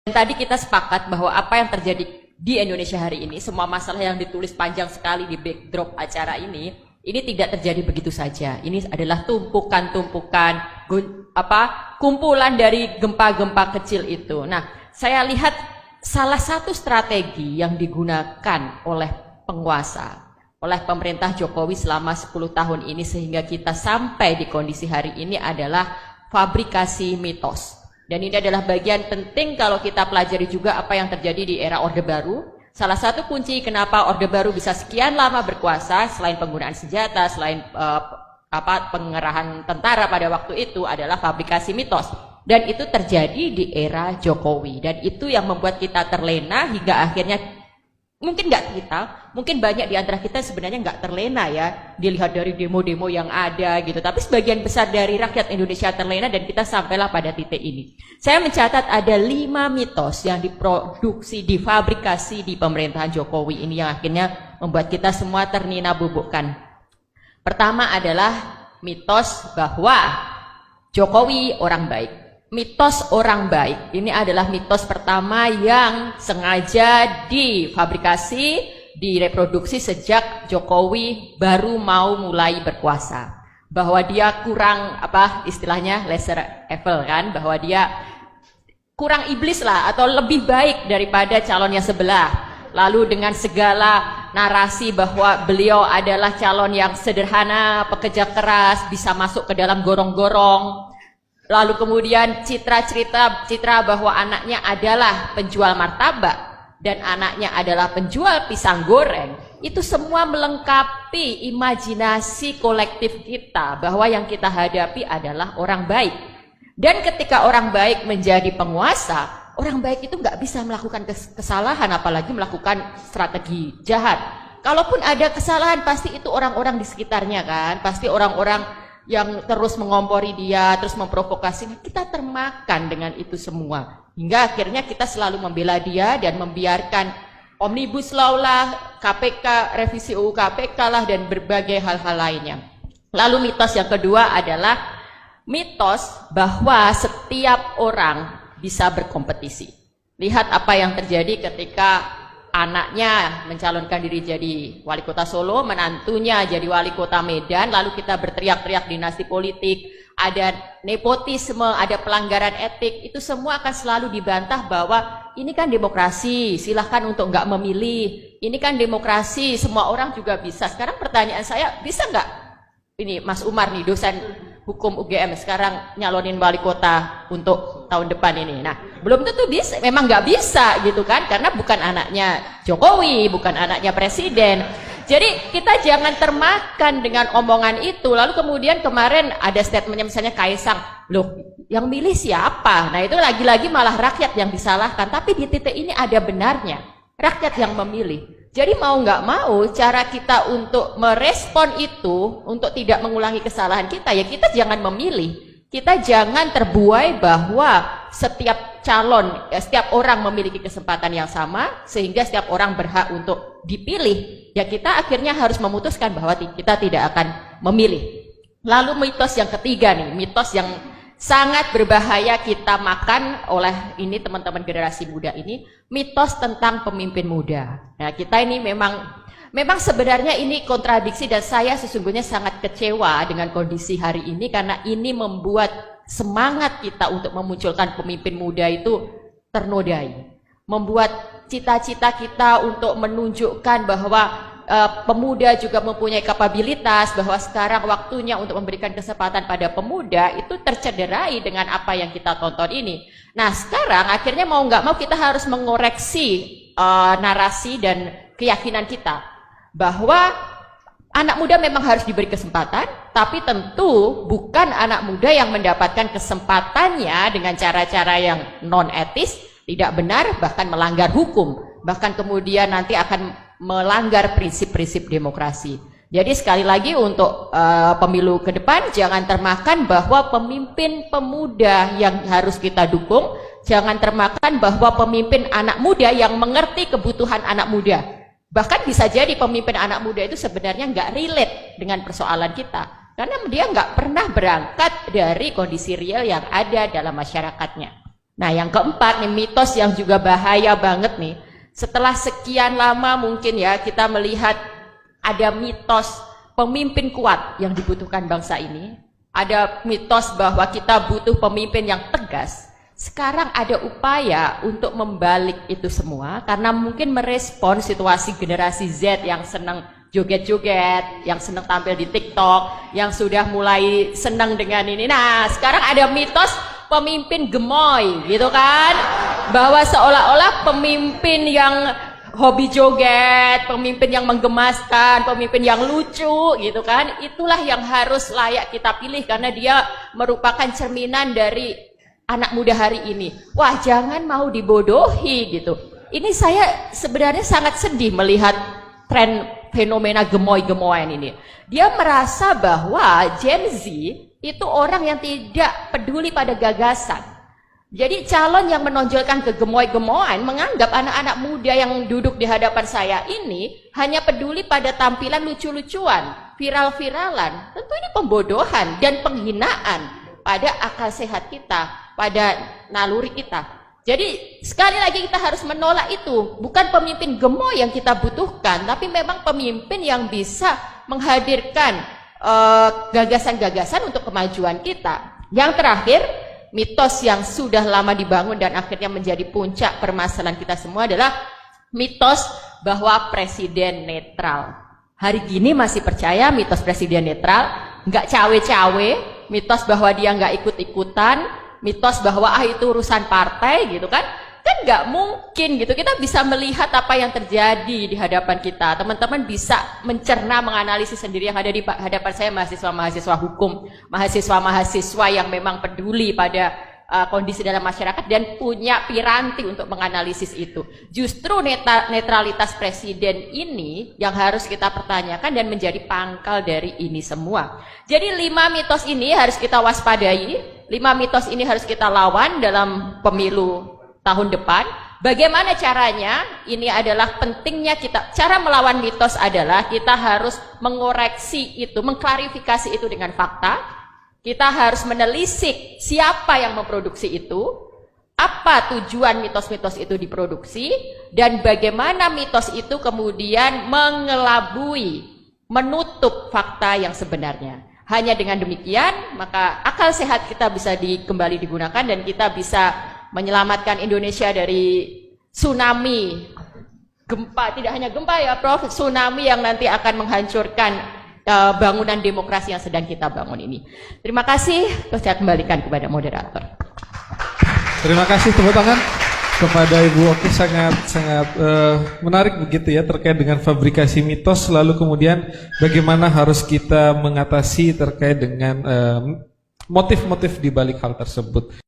Tadi kita sepakat bahwa apa yang terjadi di Indonesia hari ini, semua masalah yang ditulis panjang sekali di backdrop acara ini tidak terjadi begitu saja. Ini adalah tumpukan-tumpukan kumpulan dari gempa-gempa kecil itu. Nah, saya lihat salah satu strategi yang digunakan oleh penguasa, oleh pemerintah Jokowi selama 10 tahun ini sehingga kita sampai di kondisi hari ini adalah fabrikasi mitos. Dan ini adalah bagian penting kalau kita pelajari juga apa yang terjadi di era Orde Baru. Salah satu kunci kenapa Orde Baru bisa sekian lama berkuasa, selain penggunaan senjata, selain pengerahan tentara pada waktu itu adalah fabrikasi mitos. Dan itu terjadi di era Jokowi. Dan itu yang membuat kita terlena hingga akhirnya, mungkin banyak di antara kita sebenarnya nggak terlena ya, dilihat dari demo-demo yang ada gitu. Tapi sebagian besar dari rakyat Indonesia terlena dan kita sampailah pada titik ini. Saya mencatat ada 5 mitos yang diproduksi, difabrikasi di pemerintahan Jokowi ini yang akhirnya membuat kita semua ternina bubukkan. Pertama adalah mitos bahwa Jokowi orang baik. Mitos orang baik ini adalah mitos pertama yang sengaja difabrikasi, direproduksi sejak Jokowi baru mau mulai berkuasa. Bahwa dia kurang istilahnya lesser evil kan, bahwa dia kurang iblis lah atau lebih baik daripada calonnya sebelah. Lalu dengan segala narasi bahwa beliau adalah calon yang sederhana, pekerja keras, bisa masuk ke dalam gorong-gorong. Lalu kemudian citra bahwa anaknya adalah penjual martabak dan anaknya adalah penjual pisang goreng. Itu semua melengkapi imajinasi kolektif kita bahwa yang kita hadapi adalah orang baik. Dan ketika orang baik menjadi penguasa, orang baik itu nggak bisa melakukan kesalahan, apalagi melakukan strategi jahat. Kalaupun ada kesalahan, pasti itu orang-orang di sekitarnya kan, pasti orang-orang yang terus mengompori dia, terus memprovokasi. Kita termakan dengan itu semua. Hingga akhirnya kita selalu membela dia dan membiarkan Omnibus Law lah, KPK, revisi UU KPK lah, dan berbagai hal-hal lainnya. Lalu mitos yang kedua adalah mitos bahwa setiap orang bisa berkompetisi. Lihat apa yang terjadi ketika anaknya mencalonkan diri jadi wali kota Solo, menantunya jadi wali kota Medan, lalu kita berteriak-teriak dinasti politik, ada nepotisme, ada pelanggaran etik, itu semua akan selalu dibantah bahwa ini kan demokrasi, silahkan untuk nggak memilih, ini kan demokrasi, semua orang juga bisa. Sekarang pertanyaan saya, bisa nggak ini Mas Umar nih, dosen hukum UGM sekarang nyalonin wali kota untuk tahun depan ini? Nah, belum tentu bisa, memang nggak bisa gitu kan, karena bukan anaknya Jokowi, bukan anaknya presiden. Jadi kita jangan termakan dengan omongan itu. Lalu kemudian kemarin ada statementnya misalnya Kaisang, loh yang milih siapa? Nah itu lagi-lagi malah rakyat yang disalahkan. Tapi di titik ini ada benarnya, rakyat yang memilih. Jadi mau nggak mau cara kita untuk merespon itu, untuk tidak mengulangi kesalahan kita, ya kita jangan memilih. Kita jangan terbuai bahwa setiap calon, setiap orang memiliki kesempatan yang sama, sehingga setiap orang berhak untuk dipilih. Ya kita akhirnya harus memutuskan bahwa kita tidak akan memilih. Lalu mitos yang ketiga nih, mitos yang sangat berbahaya kita makan oleh ini teman-teman generasi muda ini, mitos tentang pemimpin muda. Nah kita ini memang sebenarnya ini kontradiksi dan saya sesungguhnya sangat kecewa dengan kondisi hari ini karena ini membuat semangat kita untuk memunculkan pemimpin muda itu ternodai. Membuat cita-cita kita untuk menunjukkan bahwa pemuda juga mempunyai kapabilitas, bahwa sekarang waktunya untuk memberikan kesempatan pada pemuda itu tercederai dengan apa yang kita tonton ini. Nah sekarang akhirnya mau nggak mau kita harus mengoreksi narasi dan keyakinan kita bahwa anak muda memang harus diberi kesempatan, tapi tentu bukan anak muda yang mendapatkan kesempatannya dengan cara-cara yang non etis, tidak benar, bahkan melanggar hukum, bahkan kemudian nanti akan melanggar prinsip-prinsip demokrasi. Jadi sekali lagi untuk pemilu ke depan jangan termakan bahwa pemimpin pemuda yang harus kita dukung, jangan termakan bahwa pemimpin anak muda yang mengerti kebutuhan anak muda. Bahkan bisa jadi pemimpin anak muda itu sebenarnya nggak relate dengan persoalan kita, karena dia nggak pernah berangkat dari kondisi real yang ada dalam masyarakatnya. Nah, yang keempat nih, mitos yang juga bahaya banget nih. Setelah sekian lama mungkin ya kita melihat ada mitos pemimpin kuat yang dibutuhkan bangsa ini. Ada mitos bahwa kita butuh pemimpin yang tegas. Sekarang ada upaya untuk membalik itu semua karena mungkin merespon situasi generasi Z yang senang joget-joget, yang senang tampil di TikTok, yang sudah mulai senang dengan ini. Nah, sekarang ada mitos pemimpin gemoy, gitu kan? Bahwa seolah-olah pemimpin yang hobi joget, pemimpin yang menggemaskan, pemimpin yang lucu, gitu kan? Itulah yang harus layak kita pilih karena dia merupakan cerminan dari anak muda hari ini. Wah, jangan mau dibodohi gitu. Ini saya sebenarnya sangat sedih melihat tren fenomena gemoy-gemoyan ini. Dia merasa bahwa Gen Z itu orang yang tidak peduli pada gagasan. Jadi calon yang menonjolkan kegemoy-gemoyan menganggap anak-anak muda yang duduk di hadapan saya ini hanya peduli pada tampilan lucu-lucuan, viral-viralan. Tentu ini pembodohan dan penghinaan pada akal sehat kita, pada naluri kita. Jadi sekali lagi kita harus menolak itu. Bukan pemimpin gemoy yang kita butuhkan, tapi memang pemimpin yang bisa menghadirkan gagasan-gagasan untuk kemajuan kita. Yang terakhir, mitos yang sudah lama dibangun dan akhirnya menjadi puncak permasalahan kita semua adalah mitos bahwa presiden netral. Hari gini masih percaya mitos presiden netral, nggak cawe-cawe, mitos bahwa dia nggak ikut-ikutan, mitos bahwa itu urusan partai gitu kan nggak mungkin gitu. Kita bisa melihat apa yang terjadi di hadapan kita. Teman-teman bisa mencerna, menganalisis sendiri. Yang ada di hadapan saya mahasiswa-mahasiswa hukum, mahasiswa-mahasiswa yang memang peduli pada kondisi dalam masyarakat dan punya piranti untuk menganalisis itu. Justru netralitas presiden ini yang harus kita pertanyakan dan menjadi pangkal dari ini semua. Jadi 5 mitos ini harus kita waspadai, 5 mitos ini harus kita lawan dalam pemilu tahun depan. Bagaimana caranya? Ini adalah pentingnya kita. Cara melawan mitos adalah kita harus mengoreksi itu, mengklarifikasi itu dengan fakta. Kita harus menelisik siapa yang memproduksi itu, apa tujuan mitos-mitos itu diproduksi, dan bagaimana mitos itu kemudian mengelabui, menutup fakta yang sebenarnya. Hanya dengan demikian, maka akal sehat kita bisa kembali digunakan dan kita bisa menyelamatkan Indonesia dari tsunami gempa, tidak hanya gempa ya Prof, tsunami yang nanti akan menghancurkan bangunan demokrasi yang sedang kita bangun ini. Terima kasih, saya kembalikan kepada moderator. Terima kasih, tepuk tangan kepada Ibu Oki, sangat menarik begitu ya terkait dengan fabrikasi mitos, lalu kemudian bagaimana harus kita mengatasi terkait dengan motif-motif di balik hal tersebut.